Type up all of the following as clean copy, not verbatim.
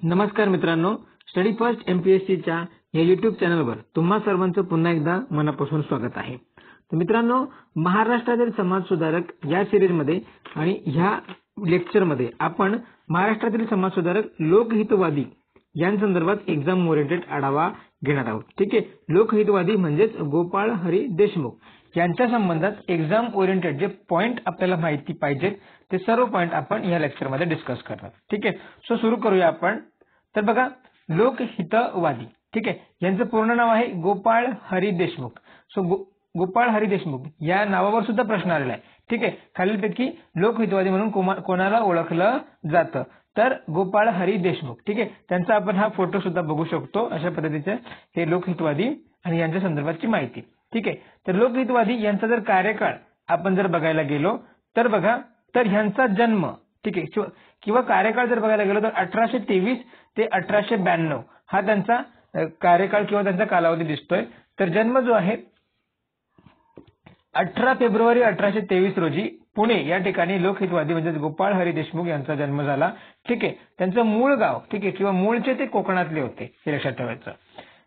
नमस्कार मित्रांनो, study first एमपीएससीच्या या यूट्यूब चॅनलवर तुम्हा सर्वांचं पुन्हा एकदा मनापासून स्वागत आहे। तर मित्रांनो, महाराष्ट्रातील समाज सुधारक या सिरीजमध्ये आणि ह्या लेक्चरमध्ये आपण महाराष्ट्रातील समाज सुधारक लोकहितवादी यांसंदर्भात एक्झाम ओरिएंटेड आढावा घेणार आहोत। ठीक आहे, लोकहितवादी म्हणजेच गोपाळ हरी देशमुख यांच्या संबंधात एक्झाम ओरिएंटेड जे पॉइंट आपल्याला माहिती पाहिजेत ते सर्व पॉइंट आपण या लेक्चरमध्ये डिस्कस करणार। ठीक आहे, सो सुरू करूया आपण। तर बघा, लोकहितवादी, ठीक आहे, यांचं पूर्ण नाव आहे गोपाळ हरी देशमुख। सो गोपाळ हरी देशमुख या नावावर सुद्धा प्रश्न आलेला आहे। ठीक आहे, खालीलपैकी लोकहितवादी म्हणून कोणाला ओळखलं जातं? तर गोपाळ हरी देशमुख। ठीक आहे, त्यांचा आपण हा फोटो सुद्धा बघू शकतो। अशा पद्धतीचे हे लोकहितवादी आणि यांच्या संदर्भातची माहिती। ठीक आहे, तर लोकहितवादी यांचा जर कार्यकाळ आपण जर बघायला गेलो तर बघा, तर ह्यांचा जन्म, ठीक आहे, किंवा कार्यकाळ जर बघायला गेलो तर 1823 ते 1892 हा त्यांचा कार्यकाळ किंवा त्यांचा कालावधी दिसतोय। तर जन्म जो आहे 18 फेब्रुवारी 1823 रोजी पुणे या ठिकाणी लोकहितवादी म्हणजे गोपाळ हरी देशमुख यांचा जन्म झाला। ठीक आहे, त्यांचं मूळ गाव, ठीक आहे, किंवा मूळचे ते कोकणातले होते, हे लक्षात ठेवायचं।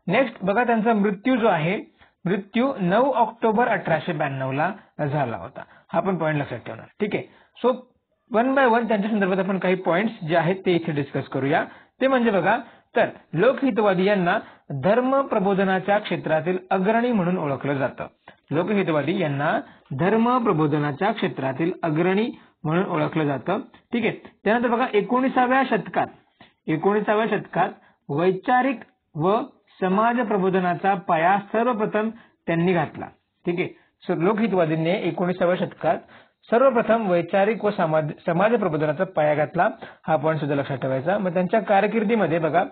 नेक्स्ट बघा, त्यांचा मृत्यू जो आहे, मृत्यू 9 ऑक्टोबर 1892 ला झाला होता। हा पण पॉइंट लक्षात ठेवणार। ठीक आहे, सो वन बाय वन त्यांच्या संदर्भात आपण काही पॉइंट्स जे आहेत ते इथे डिस्कस करूया। ते म्हणजे बघा, तर लोकहितवादी यांना धर्म प्रबोधनाच्या क्षेत्रातील अग्रणी म्हणून ओळखलं जातं। लोकहितवादी यांना धर्म प्रबोधनाच्या क्षेत्रातील अग्रणी म्हणून ओळखलं जातं। ठीक आहे, त्यानंतर बघा 19व्या शतकात वैचारिक व समाज प्रबोधनाचा पाया सर्वप्रथम त्यांनी घातला। ठीक आहे, सो लोकहितवादींनी 19व्या शतकात सर्वप्रथम वैचारिक व समाज प्रबोधनाचा पाया घातला। हा पॉइंट सुद्धा लक्षात ठेवायचा। मग त्यांच्या कारकिर्दीमध्ये बघा,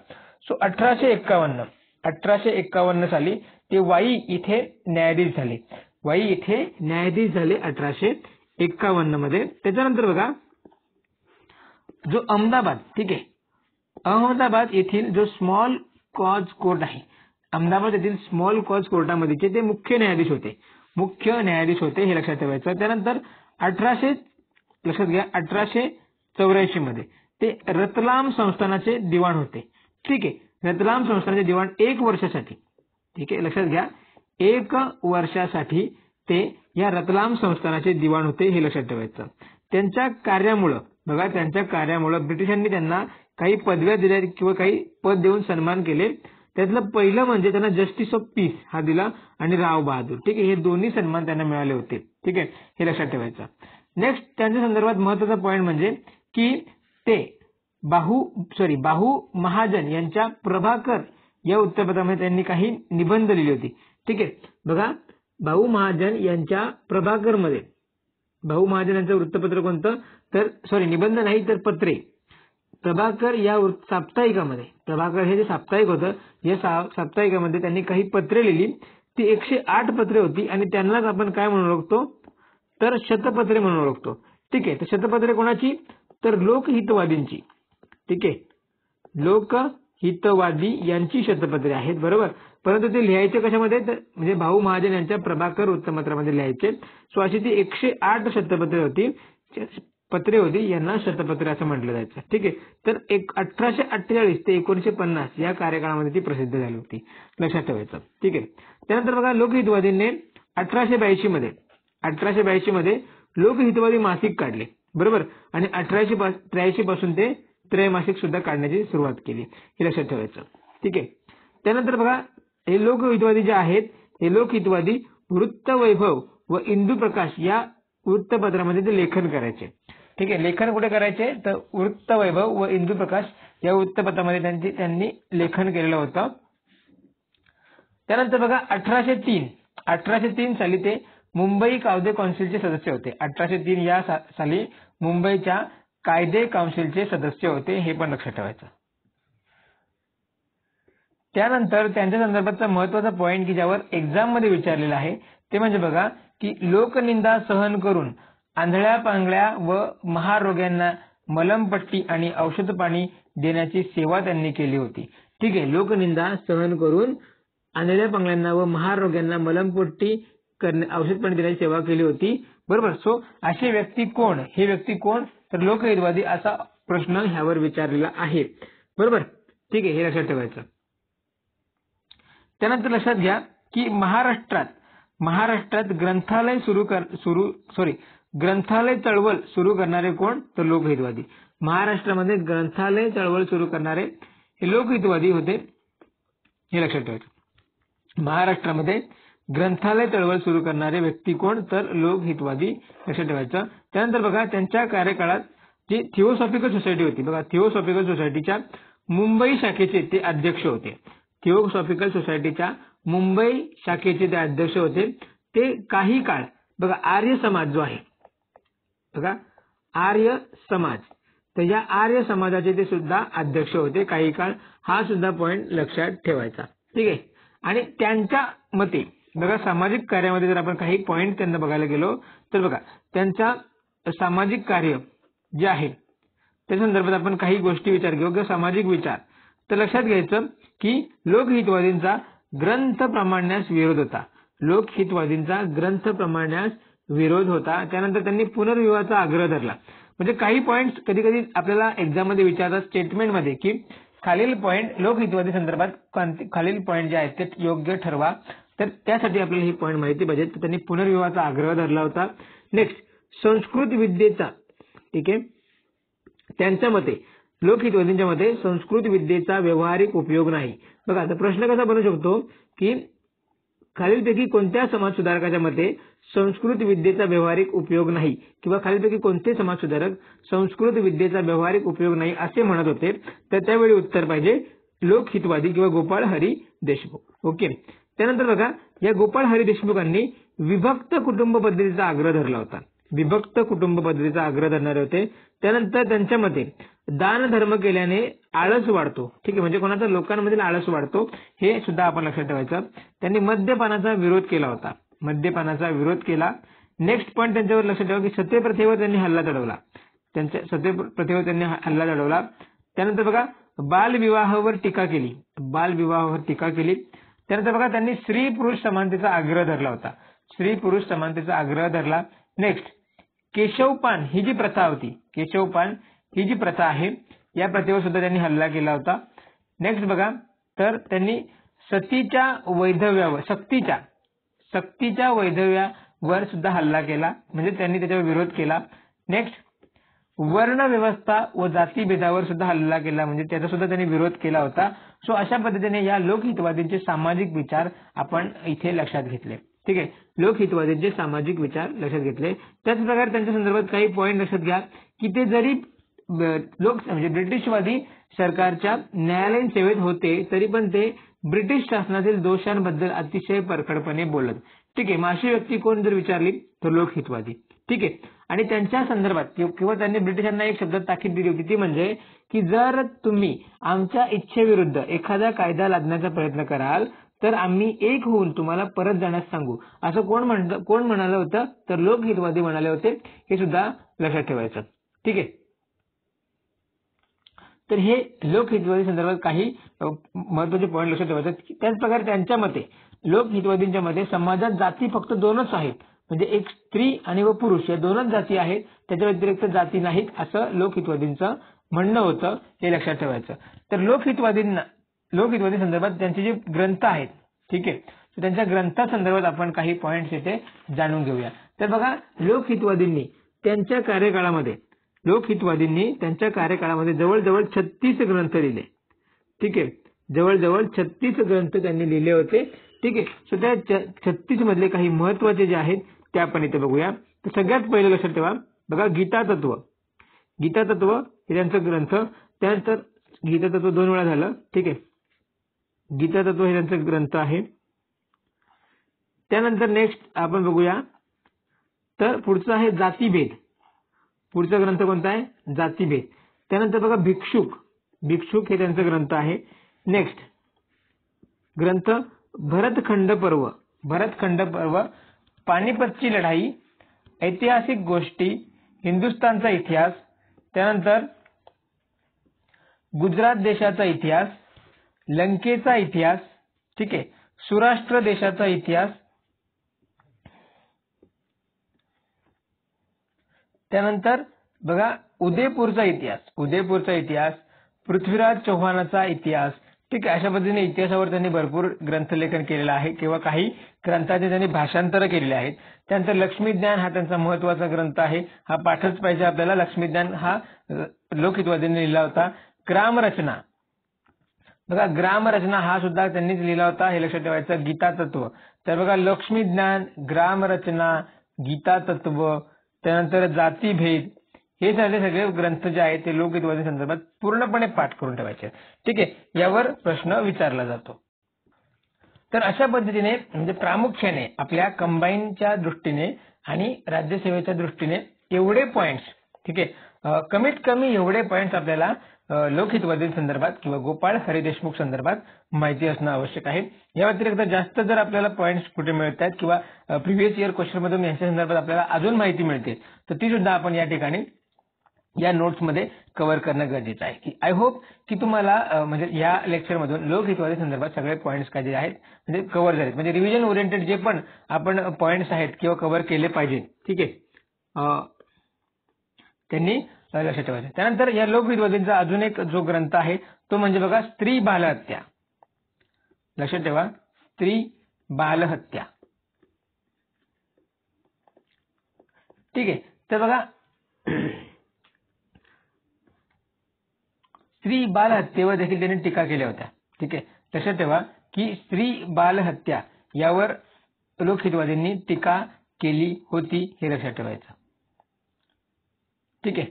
सो 1851 साली ते वाई इथे न्यायाधीश झाले। वाई इथे न्यायाधीश झाले 1851 मध्ये। त्याच्यानंतर बघा, जो अहमदाबाद, ठीक आहे, अहमदाबाद येथील जो स्मॉल कॉज कोर्ट आहे, अहमदाबाद येथील स्मॉल कॉज कोर्टामध्येचे ते मुख्य न्यायाधीश होते, हे लक्षात ठेवायचं। त्यानंतर 1884 मध्ये ते रतलाम संस्थानाचे दिवाण होते। ठीक आहे, रतलाम संस्थानाचे दिवाण 1 वर्षासाठी, ठीक आहे, लक्षात घ्या, 1 वर्षासाठी ते या रतलाम संस्थानाचे दिवाण होते, हे लक्षात ठेवायचं। त्यांच्या कार्यामुळे ब्रिटिशांनी त्यांना काही पदव्या दिल्या किंवा काही पद देऊन सन्मान केले। त्यातलं पहिलं म्हणजे त्यांना जस्टिस ऑफ पीस हा दिला आणि राव बहादूर, ठीक आहे, हे दोन्ही सन्मान त्यांना मिळाले होते। ठीक आहे, हे लक्षात ठेवायचं। नेक्स्ट त्यांच्या संदर्भात महत्त्वाचा पॉइंट म्हणजे की ते बाहू महाजन यांच्या प्रभाकर या वृत्तपत्रामध्ये त्यांनी काही निबंध लिहिले होते। ठीक आहे, बघा, भाऊ महाजन यांच्या प्रभाकरमध्ये, भाऊ महाजन यांचं वृत्तपत्र कोणतं? तर निबंध नाही तर पत्रे। प्रभाकर या साप्ताहिकामध्ये, प्रभाकर हे जे साप्ताहिक होतं, या साप्ताहिकामध्ये त्यांनी काही पत्रे लिहिली। ती 108 पत्रे होती आणि त्यांनाच आपण काय म्हणून ओळखतो? तर शतपत्रे म्हणून ओळखतो। ठीक आहे, तर शतपत्रे कोणाची? तर लोकहितवादींची। ठीक आहे, लोकहितवादी यांची शतपत्रे आहेत, बरोबर। परंतु ते लिहायचे कशामध्ये? तर म्हणजे भाऊ महाजन यांच्या प्रभाकर वृत्तपत्रामध्ये लिहायचे। सो अशी ती 108 पत्रे होती, यांना शतपत्रे असं म्हटलं जायचं। ठीक आहे, तर 1848 ते 1950 या कार्यकाळामध्ये ती प्रसिद्ध झाली होती, लक्षात ठेवायचं। ठीक आहे, त्यानंतर बघा, लोकहितवादींनी 1882 मध्ये लोकहितवादी मासिक काढले, बरोबर, आणि 1883 पासून ते त्रैमासिक सुद्धा काढण्याची सुरुवात केली, हे लक्षात ठेवायचं। ठीक आहे, त्यानंतर बघा, हे लोकहितवादी जे आहेत, हे लोकहितवादी वृत्तवैभव व इंदू प्रकाश या वृत्तपत्रामध्ये ते लेखन करायचे। ठीक आहे, लेखन कुठे करायचे? तर वृत्तवैभव व इंदू प्रकाश या वृत्तपत्रामध्ये त्यांनी लेखन केलेलं होतं। त्यानंतर बघा, 1803 साली ते मुंबई कायदे काउन्सिलचे सदस्य होते। 1803 या साली मुंबईच्या कायदे काउन्सिलचे सदस्य होते, हे पण लक्षात ठेवायचं। त्यानंतर त्यांच्या संदर्भातचा महत्वाचा पॉइंट की ज्यावर एक्झाम मध्ये विचारलेला आहे ते म्हणजे बघा, की लोकनिंदा सहन करून आंधळ्या पांगळ्या व महारोग्यांना मलमपट्टी आणि औषध पाणी देण्याची सेवा त्यांनी केली होती। ठीक आहे, लोकनिंदा सहन करून आंधळ्या पांगळ्यांना व महारोग्यांना मलमपट्टी औषध पाणी देण्याची सेवा केली होती, बरोबर। सो अशी व्यक्ती कोण? हे व्यक्ती कोण? तर लोकहितवादी असा प्रश्न ह्यावर विचारलेला आहे, बरोबर। ठीक आहे, हे लक्षात ठेवायचं. त्यानंतर लक्षात घ्या की महाराष्ट्रात ग्रंथालय चळवळ सुरू करणारे कोण? तर लोकहितवादी. महाराष्ट्रामध्ये ग्रंथालय चळवळ सुरू करणारे हे लोकहितवादी होते, हे लक्षात ठेवायचं. महाराष्ट्रामध्ये ग्रंथालय चळवळ सुरू करणारे व्यक्ती कोण? तर लोकहितवादी, लक्षात ठेवायचं. त्यानंतर बघा त्यांच्या कार्यकाळात जी थिओसॉफिकल सोसायटी होती, बघा थिओसॉफिकल सोसायटीच्या मुंबई शाखेचे ते अध्यक्ष होते. थिओसॉफिकल सोसायटीच्या मुंबई शाखेचे ते अध्यक्ष होते. ते काही काळ बघा आर्य समाज जो आहे, बघा आर्य समाज, तर या आर्य समाजाचे ते सुद्धा अध्यक्ष होते काही काळ. हा सुद्धा पॉइंट लक्षात ठेवायचा. ठीक आहे. आणि त्यांच्या मते बघा सामाजिक कार्यामध्ये जर आपण काही पॉइंट त्यांना बघायला गेलो तर बघा त्यांच्या सामाजिक कार्य जे आहे त्या संदर्भात आपण काही गोष्टी विचार घेऊ किंवा सामाजिक विचार. तर लक्षात घ्यायचं की लोकहितवादींचा ग्रंथ प्रमाणण्यास विरोध होता. लोकहितवादींचा ग्रंथ प्रमाणण्यास विरोध होता. त्यानंतर त्यांनी पुनर्विवाहाचा आग्रह धरला. म्हणजे काही पॉइंट कधी कधी आपल्याला एक्झाम मध्ये विचारतात स्टेटमेंटमध्ये की खालील पॉइंट लोकहितवादी संदर्भात खालील पॉइंट जे आहेत ते योग्य ठरवा. तर त्यासाठी आपल्याला ही पॉइंट माहिती पाहिजे. तर त्यांनी पुनर्विवाहाचा आग्रह धरला होता. नेक्स्ट संस्कृत विद्येचा, ठीक आहे, त्यांच्या मते लोकहितवादींच्या मते संस्कृत विद्येचा व्यावहारिक उपयोग नाही. बघा आता प्रश्न कसा बनू शकतो की खालीलपैकी कोणत्या समाज सुधारकाच्या मते संस्कृत विद्येचा व्यावहारिक उपयोग नाही किंवा खालीलपैकी कोणते समाज सुधारक संस्कृत विद्येचा व्यावहारिक उपयोग नाही असे म्हणत होते. तर त्यावेळी उत्तर पाहिजे लोकहितवादी किंवा गोपाळ हरी देशमुख. ओके. त्यानंतर बघा या गोपाळ हरी देशमुखांनी विभक्त कुटुंब पद्धतीचा आग्रह धरला होता. विभक्त कुटुंब पद्धतीचा आग्रह धरणारे होते. त्यानंतर त्यांच्या मते दान धर्म केल्याने आळस वाढतो. ठीक आहे, म्हणजे कोणाचा लोकांमधील आळस वाढतो हे सुद्धा आपण लक्षात ठेवायचं. त्यांनी मद्यपानाचा विरोध केला होता. मद्यपानाचा विरोध केला. नेक्स्ट पॉईंट त्यांच्यावर लक्षात ठेवा की सत्यप्रथेवर त्यांनी हल्ला चढवला. त्यांच्या सत्यप्रथेवर त्यांनी हल्ला चढवला. त्यानंतर बघा बालविवाहावर टीका केली. बालविवाहावर टीका केली. त्यानंतर बघा त्यांनी स्त्री पुरुष समानतेचा आग्रह धरला होता. स्त्री पुरुष समानतेचा आग्रह धरला. नेक्स्ट केशवपान ही जी प्रथा होती, केशवपान ही जी प्रथा आहे या प्रथेवर सुद्धा त्यांनी हल्ला केला होता. नेक्स्ट बघा तर त्यांनी सतीच्या वैधव्यावर सक्तीच्या वैधव्यावर सुद्धा हल्ला केला, म्हणजे त्यांनी त्याच्यावर विरोध केला. नेक्स्ट वर्ण व्यवस्था व जातीभेदावर सुद्धा हल्ला केला, म्हणजे त्याचा सुद्धा त्यांनी विरोध केला होता. सो अशा पद्धतीने या लोकहितवादींचे सामाजिक विचार आपण इथे लक्षात घेतले. ठीक आहे, लोकहितवादींचे सामाजिक विचार लक्षात घेतले. त्याच प्रकारे त्यांच्या संदर्भात काही पॉइंट लक्षात घ्या की ते जरी म्हणजे ब्रिटिशवादी सरकारच्या न्यायालयीन सेवेत होते तरी पण ते ब्रिटिश शासनातील दोषांबद्दल अतिशय परखडपणे बोलत. ठीक आहे, मग अशी व्यक्ती कोण जर विचारली तर लोकहितवादी. ठीक आहे, आणि त्यांच्या संदर्भात किंवा त्यांनी ब्रिटिशांना एक शब्दात ताकीद दिली होती ती म्हणजे की जर तुम्ही आमच्या इच्छेविरुद्ध एखादा कायदा लादण्याचा प्रयत्न कराल तर आम्ही एक होऊन तुम्हाला परत जाण्यास सांगू. असं कोण म्हणालं होतं तर लोकहितवादी म्हणाले होते. हे सुद्धा लक्षात ठेवायचं. ठीक आहे, तर हे लोकहितवादी संदर्भात काही महत्वाचे पॉईंट लक्षात ठेवायचे. त्याच प्रकारे त्यांच्या मते लोकहितवादींच्या मते समाजात जाती फक्त दोनच आहेत, म्हणजे एक स्त्री आणि व पुरुष या दोनच जाती आहेत, त्याच्या व्यतिरिक्त जाती नाहीत असं लोकहितवादींचं म्हणणं होतं. हे लक्षात ठेवायचं. तर लोकहितवादी संदर्भात त्यांचे जे ग्रंथ आहेत, ठीक आहे, तर त्यांच्या ग्रंथासंदर्भात आपण काही पॉइंट्स इथे जाणून घेऊया. तर बघा लोकहितवादींनी त्यांच्या कार्यकाळामध्ये जवळजवळ 36 ग्रंथ लिहिले. ठीक आहे, जवळजवळ 36 ग्रंथ त्यांनी लिहिले होते. ठीक आहे, सो त्या 36 मधले काही महत्वाचे जे आहेत ते आपण इथे बघूया. तर सगळ्यात पहिले लक्षात ठेवा बघा गीता तत्व हे त्यांचा ग्रंथ. त्यानंतर गीता तत्व 2 वेळा झालं. ठीक आहे, गीता तत्व हे त्यांचा ग्रंथ आहे. त्यानंतर नेक्स्ट आपण बघूया तर पुढचं आहे जातीभेद. पुढचा ग्रंथ कोणता आहे? जातीभेद. त्यानंतर बघा भिक्षुक हे त्यांचा ग्रंथ आहे. नेक्स्ट ग्रंथ भरतखंड पर्व, पानिपतची लढाई, ऐतिहासिक गोष्टी, हिंदुस्थानचा इतिहास, त्यानंतर गुजरात देशाचा इतिहास, लंकेचा इतिहास, ठीक आहे, सुराष्ट्र देशाचा इतिहास, त्यानंतर बघा उदयपूरचा इतिहास, पृथ्वीराज चव्हाणांचा इतिहास. ठीक आहे, अशा पद्धतीने इतिहासावर त्यांनी भरपूर ग्रंथलेखन केलेलं आहे किंवा काही ग्रंथांचे त्यांनी भाषांतर केलेले आहेत. त्यानंतर लक्ष्मीज्ञान हा त्यांचा महत्वाचा ग्रंथ आहे, हा पाठच पाहिजे आपल्याला. लक्ष्मीज्ञान हा लोकहितवादींनी लिहिला होता. ग्रामरचना, बघा ग्रामरचना हा सुद्धा त्यांनीच लिहिला होता, हे लक्षात ठेवायचं. गीता तत्व, तर बघा लक्ष्मीज्ञान, ग्रामरचना, गीता तत्व, त्यानंतर जातीभेद, हे सगळे ग्रंथ जे आहेत ते लोकहितवादी संदर्भात पूर्णपणे पाठ करून ठेवायचे. ठीक आहे, यावर प्रश्न विचारला जातो. तर अशा पद्धतीने म्हणजे प्रामुख्याने आपल्या कंबाईनच्या दृष्टीने आणि राज्यसेवेच्या दृष्टीने एवढे पॉइंट्स, ठीक आहे, कमीत कमी एवढे पॉइंट्स आपल्याला लोकहितवादी संदर्भात किंवा गोपाळ हरी देशमुख संदर्भात माहिती असणं आवश्यक आहे. या व्यतिरिक्त जास्त जर आपल्याला पॉइंट्स कुठे मिळत आहेत किंवा प्रिव्हियस इयर क्वेश्चन मधून यांच्या संदर्भात आपल्याला अजून माहिती मिळते, तर ती सुद्धा आपण या ठिकाणी या नोट्समध्ये कव्हर करणं गरजेचं आहे. की आय होप की तुम्हाला म्हणजे या लेक्चरमधून लोकहितवादी संदर्भात सगळे पॉइंट्स काय जे आहेत म्हणजे कव्हर झालेत. म्हणजे रिव्हिजन ओरिएंटेड जे पण आपण पॉइंट्स आहेत किंवा कव्हर केले पाहिजे, ठीक आहे, त्यांनी लक्षात ठेवायचं. त्यानंतर या लोकहितवादींचा अजून एक जो ग्रंथ आहे तो म्हणजे बघा स्त्री बालहत्या. लक्षात ठेवा, स्त्री बालहत्या. ठीक आहे, तर बघा स्त्री बाल हत्येवर देखील त्यांनी टीका केल्या होत्या. ठीक आहे, लक्षात ठेवा की स्त्री बाल हत्या यावर लोकहितवादींनी टीका केली होती, हे लक्षात ठेवायचं. ठीक आहे,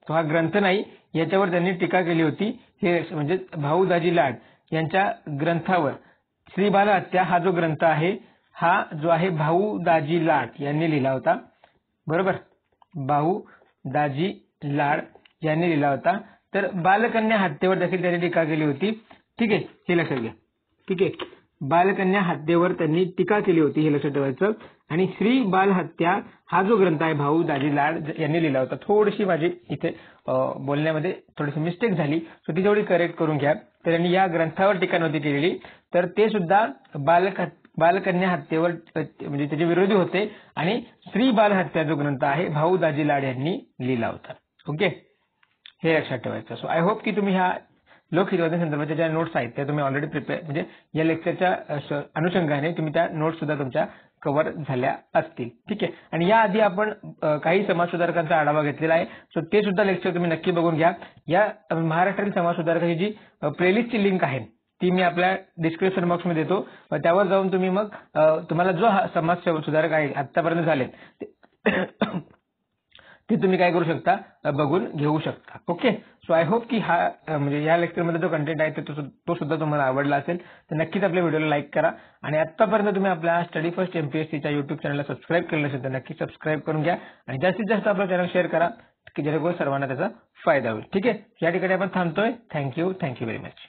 तो हा ग्रंथ नाही, याच्यावर त्यांनी टीका केली होती. हे म्हणजे भाऊ दाजी लाड यांच्या ग्रंथावर स्त्री बाल हत्या हा जो ग्रंथ आहे हा जो आहे भाऊ दाजी लाड यांनी लिहिला होता. बरोबर, भाऊ दाजी लाड यांनी लिहिला होता. तर बालकन्या हत्येवर देखील त्यांनी टीका केली होती. ठीक आहे, हे लक्षात घ्या. ठीक आहे, बालकन्या हत्येवर त्यांनी टीका केली होती, हे लक्षात ठेवायचं. आणि श्री बाल हत्या हा जो ग्रंथ आहे भाऊ दाजी लाड यांनी लिहिला होता. थोडीशी माझी इथे बोलण्यामध्ये थोडीशी मिस्टेक झाली, सो ती जेवढी करेक्ट करून घ्या. तर यांनी या ग्रंथावर टीका नव्हती केलेली, तर ते सुद्धा बालकन्या हत्येवर म्हणजे त्याचे विरोधी होते आणि श्री बाल हत्या जो ग्रंथ आहे भाऊ दाजी लाड यांनी लिहिला होता. ओके, हे लक्षात ठेवायचं. सो आय होप की तुम्ही ह्या लोकहितवादी संदर्भाच्या ज्या नोट्स आहेत त्या तुम्ही ऑलरेडी प्रिपेअर म्हणजे या लेक्चरच्या अनुषंगाने तुम्ही त्या नोट्स सुद्धा तुमच्या कव्हर झाल्या असतील. ठीक आहे, आणि याआधी आपण काही समाज सुधारकांचा आढावा घेतलेला आहे, सो ते सुद्धा लेक्चर तुम्ही नक्की बघून घ्या. या महाराष्ट्रातील समाज सुधारकाची जी प्लेलिस्टची लिंक आहे ती मी आपल्या डिस्क्रिप्शन बॉक्समध्ये देतो. त्यावर जाऊन तुम्ही मग तुम्हाला जो समाज सुधारक आहे आतापर्यंत झालेत ते तुम्ही काय करू शकता, बघून घेऊ शकता. ओके, सो आय होप की हा म्हणजे या लेक्चरमध्ये जो कंटेंट आहे तो सुद्धा तुम्हाला आवडला असेल. तर नक्कीच आपल्या व्हिडिओला लाईक करा आणि आतापर्यंत तुम्ही आपल्या स्टडी फर्स्ट एमपीएससीच्या युट्यूब चॅनलला सबस्क्राईब केलं असेल तर नक्की सबस्क्राईब करून घ्या आणि जास्तीत जास्त आपलं चॅनल शेअर करा की जेणेकरून सर्वांना त्याचा फायदा होईल. ठीक आहे, या ठिकाणी आपण थांबतोय. Thank you very much.